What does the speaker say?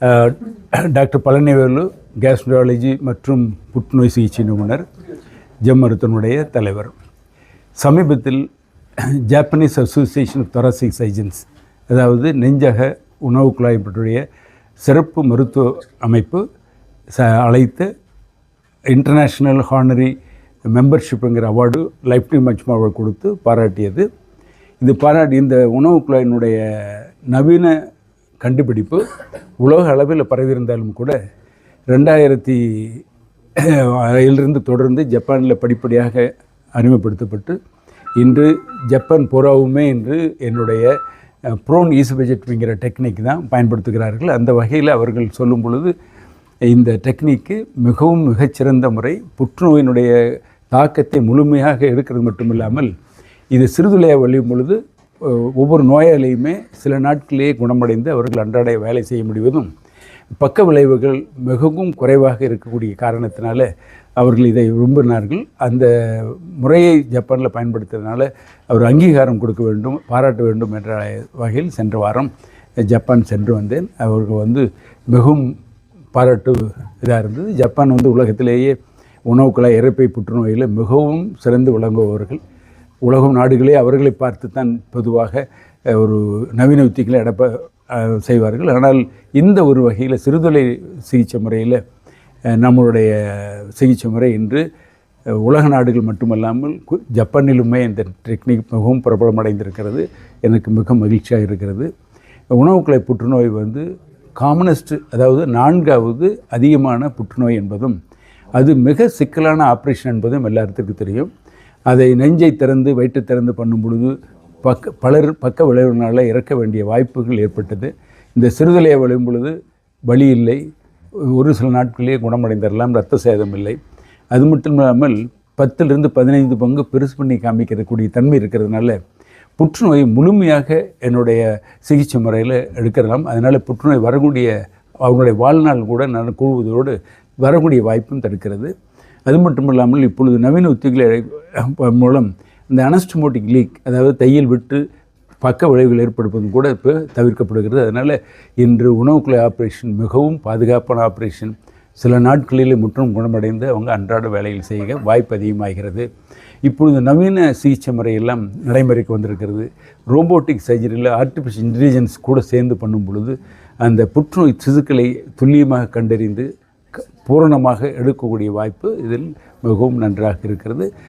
Doctor Palanivelu கேஸ்ட்ராலஜி மற்றும் புற்றுநோய் சிகிச்சை நிபுணர், ஜெம் மருத்துவனுடைய தலைவர். சமீபத்தில் Japanese association of thoracic surgeons, அதாவது நெஞ்சக உணவு குழாய் பற்றிய சிறப்பு மருத்துவ அமைப்பு அழைத்து இன்டர்நேஷ்னல் ஹானரி மெம்பர்ஷிப்புங்கிற award lifetime achievement award கொடுத்து பாராட்டியது. இந்த உணவு குழாயினுடைய நவீன கண்டுபிடிப்பு உலக அளவில் பரவியிருந்தாலும் கூட 2000 தொடர்ந்து ஜப்பானில் படிப்படியாக அறிமுகப்படுத்தப்பட்டு இன்று ஜப்பான் பூராவுமே இன்று என்னுடைய ப்ரோன் ஈசோபெஜெக்டமிங்கிற டெக்னிக் தான் பயன்படுத்துகிறார்கள். அந்த வகையில் அவர்கள் சொல்லும் பொழுது இந்த டெக்னிக்கு மிகச்சிறந்த முறை புற்றுநோயினுடைய தாக்கத்தை முழுமையாக எடுக்கிறது மட்டுமில்லாமல் இது சிறுதுளையாக வழியும் பொழுது ஒவ்வொரு நோயாளியுமே சில நாட்களிலேயே குணமடைந்து அவர்கள் அன்றாட வேலை செய்ய முடிவதும் பக்க விளைவுகள் மிகவும் குறைவாக இருக்கக்கூடிய காரணத்தினால அவர்கள் இதை விரும்பினார்கள். அந்த முறையை ஜப்பானில் பயன்படுத்துறதுனால அவர் அங்கீகாரம் கொடுக்க வேண்டும், பாராட்ட வேண்டும் என்ற வகையில் சென்ற வாரம் ஜப்பான் சென்று வந்தேன். அவர்கள் மிகவும் பாராட்டு இதாக இருந்தது. ஜப்பான் உலகத்திலேயே உணவு குழாய் இரைப்பை புற்றுநோயில் மிகவும் சிறந்து விளங்குபவர்கள். உலகம் நாடுகளே அவர்களை பார்த்து தான் பொதுவாக ஒரு நவீன உத்திகளை செய்வார்கள். ஆனால் இந்த ஒரு வகையில் சிறுதுளை சிகிச்சை முறையில் நம்மளுடைய சிகிச்சை முறை இன்று உலக நாடுகள் மட்டுமல்லாமல் ஜப்பானிலுமே இந்த டெக்னிக் மிகவும் பிரபலமடைந்திருக்கிறது. எனக்கு மிக மகிழ்ச்சியாக இருக்கிறது. உணவு குழாய் புற்றுநோய் காமனஸ்ட், அதாவது 4வது அதிகமான புற்றுநோய் என்பதும் அது மிக சிக்கலான ஆப்ரேஷன் என்பதும் எல்லாத்துக்கும் தெரியும். அதை நெஞ்சை திறந்து வயிற்று திறந்து பண்ணும் பொழுது பலர் பக்க விளைவுகளால் இறக்க வேண்டிய வாய்ப்புகள் ஏற்பட்டது. இந்த சிறுதலையை விளையும் பொழுது வலி இல்லை, ஒரு சில நாட்களிலேயே குணமடைந்திடலாம், இரத்த சேதம் இல்லை. அது மட்டும் இல்லாமல் 10லிருந்து 15 பங்கு பெருசு பண்ணி காமிக்கக்கூடிய தன்மை இருக்கிறதுனால புற்றுநோய் முழுமையாக என்னுடைய சிகிச்சை முறையில் எடுக்கலாம். அதனால் புற்றுநோய் அவங்களுடைய வாழ்நாள் கூட நான் கூடுவதோடு வரக்கூடிய வாய்ப்பும் தடுக்கிறது. அது மட்டும் இல்லாமல் இப்பொழுது நவீன உத்திகளை மூலம் இந்த அனஸ்டமோட்டிக் லீக், அதாவது தையல் விட்டு பக்க விளைவுகள் ஏற்படுவதும் கூட இப்போ தவிர்க்கப்படுகிறது. அதனால் இன்று உணவு குழாய் ஆப்ரேஷன் மிகவும் பாதுகாப்பான ஆப்ரேஷன். சில நாட்களிலே முற்றும் குணமடைந்து அவங்க அன்றாட வேலையில் செய்ய வாய்ப்பு அதிகமாகிறது. இப்பொழுது நவீன சிகிச்சை முறையெல்லாம் நடைமுறைக்கு வந்திருக்கிறது. ரோபோட்டிக் சர்ஜரியில் ஆர்டிஃபிஷியல் இன்டெலிஜென்ஸ் கூட சேர்ந்து பண்ணும் பொழுது அந்த புற்றுநோய் திசுக்களை துல்லியமாக கண்டறிந்து பூரணமாக எடுக்கக்கூடிய வாய்ப்பு இதில் மிகவும் நன்றாக இருக்கிறது.